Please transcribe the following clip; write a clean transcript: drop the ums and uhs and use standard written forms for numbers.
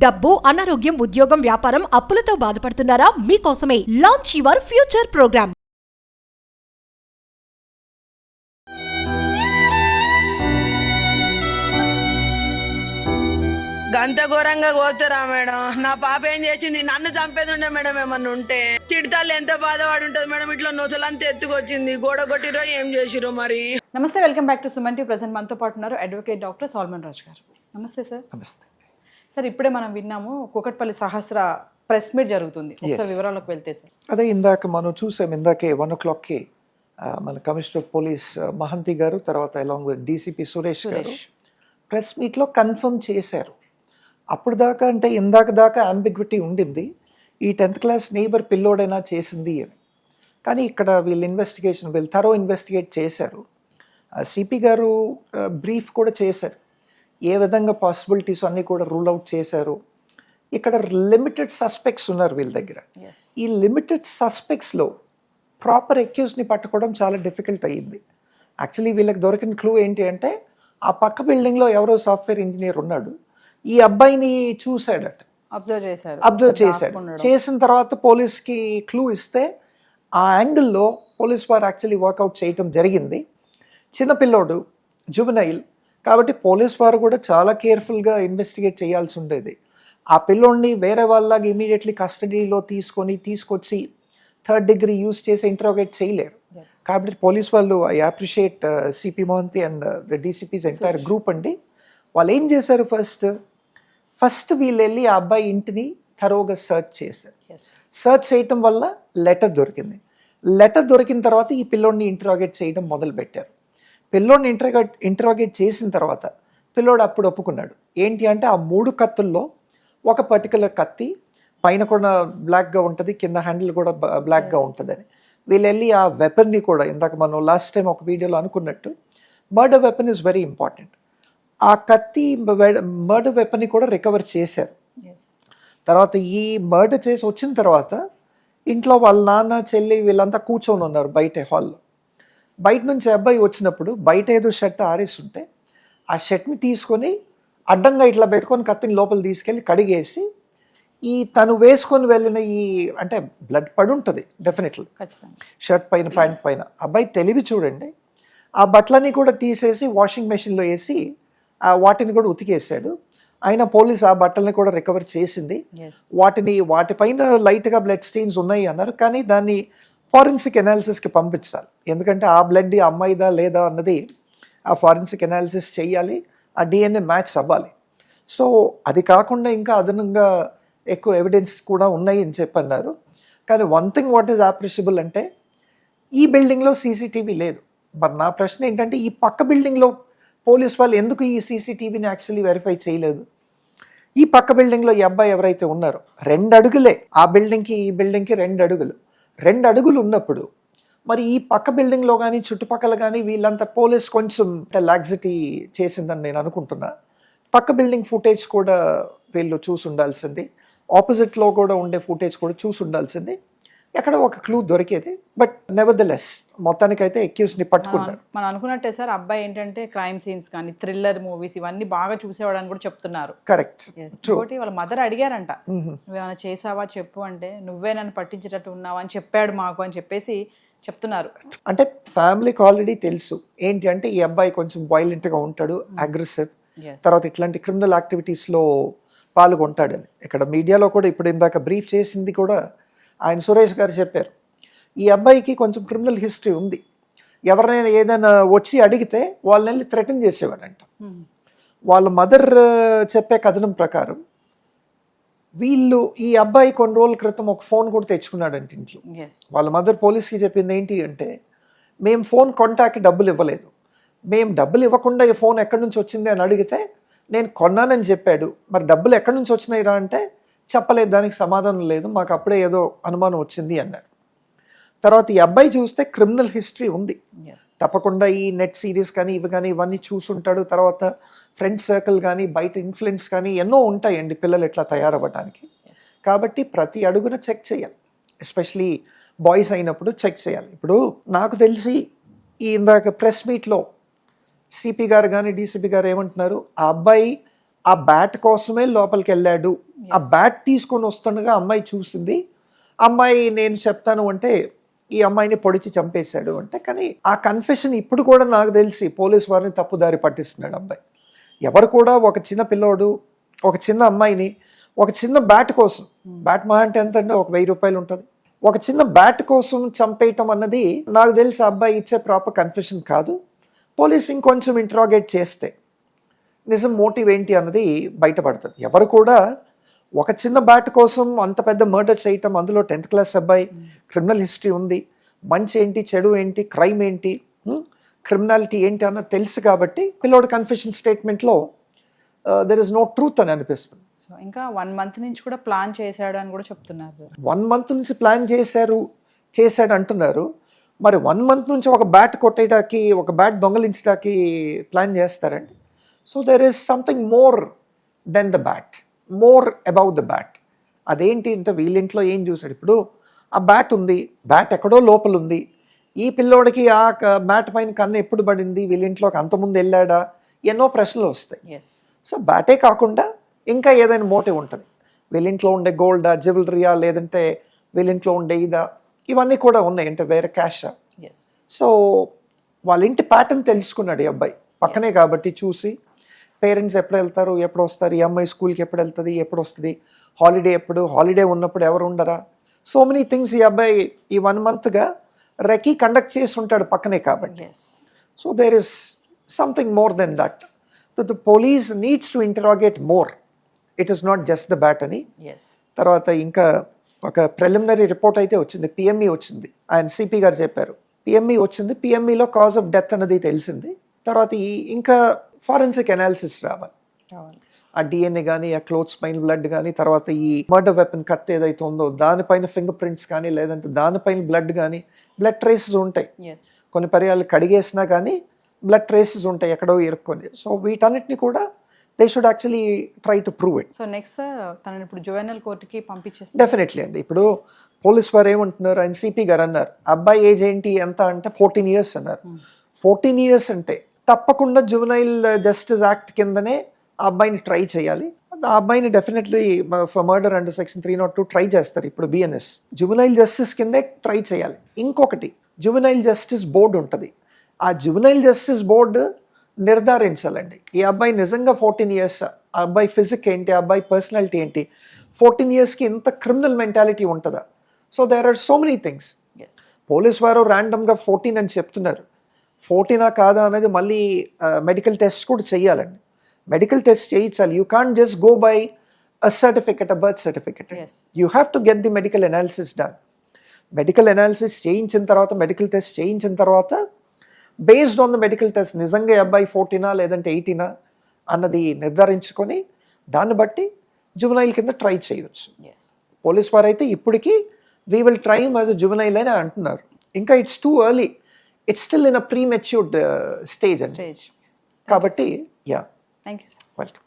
డబ్బు, అనారోగ్యం, ఉద్యోగం, వ్యాపారం, అప్పులతో బాధపడుతున్నారా? మీకోసమే లాంచ్ యువర్ ఫ్యూచర్ ప్రోగ్రామ్. గంత ఘోరంగా కోరుతారా మేడం? నా పాప ఏం చేసింది? నన్ను చంపేది ఉండే మేడం. ఏమన్నా ఉంటే తిడతాళ్ళు ఎంత బాధపడి ఉంటుంది మేడం. ఇట్లా నొసలంతా ఎత్తుకొచ్చింది, గోడ కొట్టిరో ఏం చేసిరో మరి. నమస్తే, welcome back to Suman TV. Present మనతో పాటు ఉన్నారు అడ్వకేట్ డాక్టర్ సాల్మన్ రాజ్ గారు. నమస్తే సార్. నమస్తే సార్, ఇప్పుడే మనం విన్నాము కూకట్పల్లి సహస్ర ప్రెస్ మీట్ జరుగుతుంది. ఒకసారి వివరాలకు వెళ్తే సార్. అదే ఇందాక మనం చూసాం, ఇందాకే 1 o'clockకి మన కమిషనర్ ఆఫ్ పోలీస్ మహంతి గారు, తర్వాత అలాంగ్ విత్ డీసీపీ సురేష్ గారు ప్రెస్ మీట్లో కన్ఫర్మ్ చేశారు. అప్పుడు దాకా అంటే ఇందాక దాకా అంబిగ్విటీ ఉండింది, ఈ 10th క్లాస్ నేబర్ పిల్లోడైనా చేసింది అని. కానీ ఇక్కడ వీళ్ళు థరో ఇన్వెస్టిగేట్ చేశారు. సిపి గారు బ్రీఫ్ కూడా చేశారు, ఏ విధంగా పాసిబిలిటీస్ అన్నీ కూడా రూల్ అవుట్ చేశారు. ఇక్కడ లిమిటెడ్ సస్పెక్ట్స్ ఉన్నారు వీళ్ళ దగ్గర. ఈ లిమిటెడ్ సస్పెక్ట్స్లో ప్రాపర్ అక్యూజ్ని పట్టుకోవడం చాలా డిఫికల్ట్ అయ్యింది. యాక్చువల్లీ వీళ్ళకి దొరికిన క్లూ ఏంటి అంటే, ఆ పక్క బిల్డింగ్లో ఎవరో సాఫ్ట్వేర్ ఇంజనీర్ ఉన్నాడు, ఈ అబ్బాయిని చూశాడట, అబ్జర్వ్ చేశాడు. చేసిన తర్వాత పోలీస్కి క్లూ ఇస్తే ఆ యాంగిల్లో పోలీస్ వారు యాక్చువల్లీ వర్కౌట్ చేయటం జరిగింది. చిన్నపిల్లోడు, జువెనైల్ కాబట్టి పోలీస్ వారు కూడా చాలా కేర్ఫుల్గా ఇన్వెస్టిగేట్ చేయాల్సి ఉండేది. ఆ పిల్లోడిని వేరే వాళ్ళలాగా ఇమీడియట్లీ కస్టడీలో తీసుకొచ్చి 3rd degree యూజ్ చేసి ఇంట్రోగేట్ చేయలేరు. కాబట్టి పోలీస్ వాళ్ళు, I appreciate CP Mohanty and the DCPs entire group అండి. వాళ్ళు ఏం చేశారు, ఫస్ట్ వీళ్ళు వెళ్ళి ఆ అబ్బాయి ఇంటిని థరోగా సర్చ్ చేశారు. సర్చ్ చేయటం వల్ల లెటర్ దొరికింది. లెటర్ దొరికిన తర్వాత ఈ పిల్లోడిని ఇంట్రోగేట్ చేయడం మొదలుపెట్టారు. పిల్లోడిని ఇంట్రోగేట్ చేసిన తర్వాత పిల్లోడు అప్పుడు ఒప్పుకున్నాడు. ఏంటి అంటే, ఆ 3 కత్తుల్లో ఒక పర్టికులర్ కత్తి పైన కూడా బ్లాక్గా ఉంటుంది, కింద హ్యాండిల్ కూడా బ్లాక్గా ఉంటుందని. వీళ్ళు వెళ్ళి ఆ వెపన్ని కూడా, ఇందాక మనం లాస్ట్ టైం ఒక వీడియోలో అనుకున్నట్టు, murder weapon is very important. ఆ కత్తి మర్డర్ వెపన్ని కూడా రికవర్ చేశారు. తర్వాత ఈ మర్డర్ చేసి వచ్చిన తర్వాత ఇంట్లో వాళ్ళ నాన్న, చెల్లి వీళ్ళంతా కూర్చొని ఉన్నారు బయట హాల్లో. బయట నుంచి అబ్బాయి వచ్చినప్పుడు బయట ఏదో షర్ట్ ఆరేస్తుంటే ఆ షర్ట్ని తీసుకొని అడ్డంగా ఇట్లా పెట్టుకొని కత్తిని లోపల తీసుకెళ్ళి కడిగేసి, ఈ తను వేసుకొని వెళ్ళిన ఈ అంటే బ్లడ్ పడి ఉంటుంది డెఫినెట్లీ షర్ట్ పైన, ప్యాంట్ పైన. అబ్బాయి తెలివి చూడండి, ఆ బట్టలని కూడా తీసేసి వాషింగ్ మెషిన్లో వేసి వాటిని కూడా ఉతికేసాడు. అయినా పోలీస్ ఆ బట్టలని కూడా రికవర్ చేసింది. వాటిపైన లైట్గా బ్లడ్ స్టెయిన్స్ ఉన్నాయి అన్నారు, కానీ దాన్ని ఫారెన్సిక్ అనాలిసిస్కి పంపించాలి. ఎందుకంటే ఆ బ్లడ్ అమ్మాయిదా లేదా అన్నది ఆ ఫారెన్సిక్ అనాలిసిస్ చేయాలి, ఆ డిఎన్ఏ మ్యాచ్ అవ్వాలి. సో అది కాకుండా ఇంకా అదనంగా ఎక్కువ ఎవిడెన్స్ కూడా ఉన్నాయి అని చెప్పన్నారు. కానీ one thing what is appreciable అంటే, ఈ బిల్డింగ్లో సీసీటీవీ లేదు. మరి నా ప్రశ్న ఏంటంటే, ఈ పక్క బిల్డింగ్లో పోలీస్ వాళ్ళు ఎందుకు ఈ సీసీటీవీని యాక్చువల్లీ వెరిఫై చేయలేదు? ఈ పక్క బిల్డింగ్లో ఈ అబ్బాయి ఎవరైతే ఉన్నారో 2 అడుగులే, ఆ బిల్డింగ్కి ఈ బిల్డింగ్కి 2 అడుగులు, 2 అడుగులు ఉన్నప్పుడు మరి ఈ పక్క బిల్డింగ్లో కానీ చుట్టుపక్కల కానీ వీళ్ళంతా పోలీస్ కొంచెం లాక్సిటీ చేసిందని నేను అనుకుంటున్నా. పక్క బిల్డింగ్ ఫుటేజ్ కూడా వీళ్ళు చూసి ఉండాల్సింది, ఆపోజిట్లో కూడా ఉండే ఫుటేజ్ కూడా చూసి ఉండాల్సింది. ఎక్కడ ఒక క్లూ దొరికేది. బట్ నెవర్దలెస్ మొత్తానికైతే అక్యూజ్ని పట్టుకున్నారు. మనం అనుకున్నట్టే సార్, అబ్బాయి ఏంటంటే క్రైమ్ సీన్స్ కానీ థ్రిల్లర్ మూవీస్ ఇవన్నీ బాగా చూసేవాడని కూడా చెప్తున్నారు. కరెక్ట్. వాళ్ళ మదర్ అడిగారంట, నువ్వేమైనా చేసావా చెప్పు అంటే, నువ్వే నన్ను పట్టించేటట్టు ఉన్నావా అని చెప్పాడు మాకు అని చెప్పేసి చెప్తున్నారు. అంటే ఫ్యామిలీకి ఆల్రెడీ తెలుసు ఏంటి అంటే, ఈ అబ్బాయి కొంచెం వైలెంట్గా ఉంటాడు, అగ్రెసివ్, తర్వాత ఇట్లాంటి క్రిమినల్ యాక్టివిటీస్లో పాల్గొంటాడని. ఇక్కడ మీడియాలో కూడా ఇప్పుడు ఇందాక బ్రీఫ్ చేసింది కూడా ఆయన సురేష్ గారు చెప్పారు, ఈ అబ్బాయికి కొంచెం క్రిమినల్ హిస్టరీ ఉంది. ఎవరినైనా ఏదైనా వచ్చి అడిగితే వాళ్ళని వెళ్ళి థ్రెటన్ చేసేవాడంట. వాళ్ళ మదర్ చెప్పే కథనం ప్రకారం వీళ్ళు, ఈ అబ్బాయి కొన్ని రోజుల క్రితం ఒక ఫోన్ కూడా తెచ్చుకున్నాడంట ఇంట్లో. వాళ్ళ మదర్ పోలీస్కి చెప్పింది ఏంటి అంటే, మేము ఫోన్ కొంటాకి డబ్బులు ఇవ్వలేదు, మేము డబ్బులు ఇవ్వకుండా ఈ ఫోన్ ఎక్కడి నుంచి వచ్చింది అని అడిగితే నేను కొన్నానని చెప్పాడు. మరి డబ్బులు ఎక్కడి నుంచి వచ్చినాయిరా అంటే చెప్పలేదు, దానికి సమాధానం లేదు, మాకు అప్పుడే ఏదో అనుమానం వచ్చింది అన్నారు. తర్వాత ఈ అబ్బాయి చూస్తే క్రిమినల్ హిస్టరీ ఉంది తప్పకుండా. ఈ నెట్ సిరీస్ కానీ ఇవి కానీ ఇవన్నీ చూసుంటాడు. తర్వాత ఫ్రెండ్ సర్కిల్ కానీ బయట ఇన్ఫ్లుయెన్స్ కానీ ఎన్నో ఉంటాయండి పిల్లలు ఎట్లా తయారవ్వడానికి. కాబట్టి ప్రతి అడుగున చెక్ చేయాలి, ఎస్పెషలీ బాయ్స్ అయినప్పుడు చెక్ చేయాలి. ఇప్పుడు నాకు తెలిసి ఈ ఇందాక ప్రెస్ మీట్లో సిపి గారు కానీ డీసీపీ గారు ఏమంటున్నారు, ఆ అబ్బాయి ఆ బ్యాట్ కోసమే లోపలికి వెళ్ళాడు. ఆ బ్యాట్ తీసుకొని వస్తుండగా అమ్మాయి చూసింది. అమ్మాయి నేను చెప్తాను అంటే ఈ అమ్మాయిని పొడిచి చంపేశాడు అంటే, కానీ ఆ కన్ఫెషన్ ఇప్పుడు కూడా నాకు తెలిసి పోలీస్ వారిని తప్పుదారి పట్టిస్తున్నాడు అబ్బాయి. ఎవరు కూడా ఒక చిన్న పిల్లోడు ఒక చిన్న అమ్మాయిని ఒక చిన్న బ్యాట్ కోసం, బ్యాట్ మహా అంటే ఎంత అంటే ఒక 1000 రూపాయలు ఉంటుంది, ఒక చిన్న బ్యాట్ కోసం చంపేయటం అన్నది నాకు తెలిసి అబ్బాయి ఇచ్చే ప్రాపర్ కన్ఫెషన్ కాదు. పోలీస్ ఇంకొంచెం ఇంట్రాగేట్ చేస్తే నిజం మోటివ్ ఏంటి అన్నది బయటపడుతుంది. ఎవరు కూడా ఒక చిన్న బ్యాట్ కోసం అంత పెద్ద మర్డర్ చేయటం, అందులో 10th క్లాస్ అబ్బాయి, క్రిమినల్ హిస్టరీ ఉంది, మంచి ఏంటి చెడు ఏంటి క్రైమ్ ఏంటి క్రిమినాలిటీ ఏంటి అన్నది తెలుసు కాబట్టి పిల్లోడు కన్ఫెషన్ స్టేట్మెంట్లో దెర్ ఇస్ నో ట్రూత్ అని అనిపిస్తుంది. సో ఇంకా 1 month నుంచి కూడా ప్లాన్ చేశాడు అని కూడా చెప్తున్నారు సార్. 1 month నుంచి ప్లాన్ చేశాడు అంటున్నారు. మరి 1 month నుంచి ఒక బ్యాట్ కొట్టేయడానికి, ఒక బ్యాట్ దొంగలించడానికి ప్లాన్ చేస్తారండి. So there is something more then the bat, more about the bat. అదేంటి అంటే వీళ్ళింట్లో ఏం చూసాడు, ఇప్పుడు ఆ బ్యాట్ ఉంది, బ్యాట్ ఎక్కడో లోపల ఉంది, ఈ పిల్లోడికి ఆ బ్యాట్ పైన కన్ను ఎప్పుడు పడింది, వీళ్ళింట్లోకి అంతకుముందు వెళ్ళాడా, ఎన్నో ప్రశ్నలు వస్తాయి. ఎస్. సో బ్యాటే కాకుండా ఇంకా ఏదైనా మోటివ్ ఉంటుంది, వీళ్ళింట్లో ఉండే గోల్డా, జ్యువెలరీయా, లేదంటే వీళ్ళింట్లో ఉండే ఇదా, ఇవన్నీ కూడా ఉన్నాయి, అంటే వేరే క్యాషా. ఎస్. సో వాళ్ళ ఇంటి ప్యాటర్న్ తెలుసుకున్నాడు ఈ అబ్బాయి, పక్కనే కాబట్టి చూసి పేరెంట్స్ ఎప్పుడు వెళ్తారు, ఎప్పుడు వస్తారు, ఈ అమ్మాయి స్కూల్కి ఎప్పుడు వెళ్తుంది, ఎప్పుడు వస్తుంది, హాలిడే ఎప్పుడు, హాలిడే ఉన్నప్పుడు ఎవరు ఉండరా, సో మెనీ థింగ్స్ ఈ అబ్బాయి ఈ 1 monthగా రెకీ కండక్ట్ చేసి ఉంటాడు పక్కనే కాబట్టి. Yes. So there is something more than that. The police needs to interrogate more, it is not just the bat అని. ఎస్. తర్వాత ఇంకా ఒక ప్రిలిమినరీ రిపోర్ట్ అయితే వచ్చింది, పిఎంఈ వచ్చింది, ఆయన సిపి గారు చెప్పారు, పిఎంఈ వచ్చింది, పిఎంఈలో కాజ్ ఆఫ్ డెత్ అన్నది తెలిసింది. తర్వాత ఇంకా ఫారెన్సిక్ అనాలిసిస్ రావాలి, ఆ డిఎన్ఏ కానీ, ఆ క్లోత్స్ పైన బ్లడ్ కానీ, తర్వాత ఈ మర్డర్ వెపన్ కత్తి ఏదైతే ఉందో దానిపైన ఫింగర్ ప్రింట్స్ కానీ, లేదంటే దానిపైన బ్లడ్ కానీ, బ్లడ్ ట్రేసెస్ ఉంటాయి, ఎస్. కొన్ని పర్యాలు కడిగేసినా కానీ బ్లడ్ ట్రేసెస్ ఉంటాయి ఎక్కడో ఇరుక్కొని. సో వీటన్నిటిని కూడా they should actually try to prove it. So next sir తనని ఇప్పుడు జువెనల్ కోర్టుకి పంపించేస్తారు. డెఫినెట్లీ అండి. ఇప్పుడు పోలీస్ వారు ఏమంటున్నారు, ఆయన సిపి గారు అన్నారు, అబ్బాయి ఏజ్ ఏంటి ఎంత అంటే 14 years అన్నారు. 14 years అంటే తప్పకుండా జువెనైల్ జస్టిస్ యాక్ట్ కిందనే ఆ అబ్బాయిని ట్రై చేయాలి. ఆ అబ్బాయిని definitely for murder under section 302 try చేస్తారు ఇప్పుడు బిఎన్ఎస్. జువెనైల్ జస్టిస్ కిందే ట్రై చేయాలి. ఇంకొకటి జువెనైల్ జస్టిస్ బోర్డు ఉంటుంది, ఆ జువెనైల్ జస్టిస్ బోర్డు నిర్ధారించాలండి ఈ అబ్బాయి నిజంగా 14 years, ఆ అబ్బాయి ఫిజిక్ ఏంటి, ఆ అబ్బాయి పర్సనాలిటీ ఏంటి, 14 yearsకి ఇంత క్రిమినల్ మెంటాలిటీ ఉంటుందా. So there are so many things. Yes. Police వారు ర్యాండమ్గా 14 అని చెప్తున్నారు, 14 కాదా అనేది మళ్ళీ మెడికల్ టెస్ట్ కూడా చేయాలండి, మెడికల్ టెస్ట్ చేయించాలి. You can't just go by a certificate, a birth certificate. Yes. You have to get the medical analysis done. Medical analysis చేయించిన తర్వాత, మెడికల్ టెస్ట్ చేయించిన తర్వాత, based on the medical test నిజంగా ఈ అబ్బాయి 14 లేదంటే 18 అన్నది నిర్ధారించుకొని దాన్ని బట్టి జువెనైల్ కింద ట్రై చేయవచ్చు. ఎస్. పోలీస్ వారు అయితే ఇప్పటికీ we will try him as a juvenile అని అంటున్నారు. ఇంకా it's too early, it's still in a pre matured stage అండి. స్టేజ్. కాబట్టి yeah thank you sir. Welcome.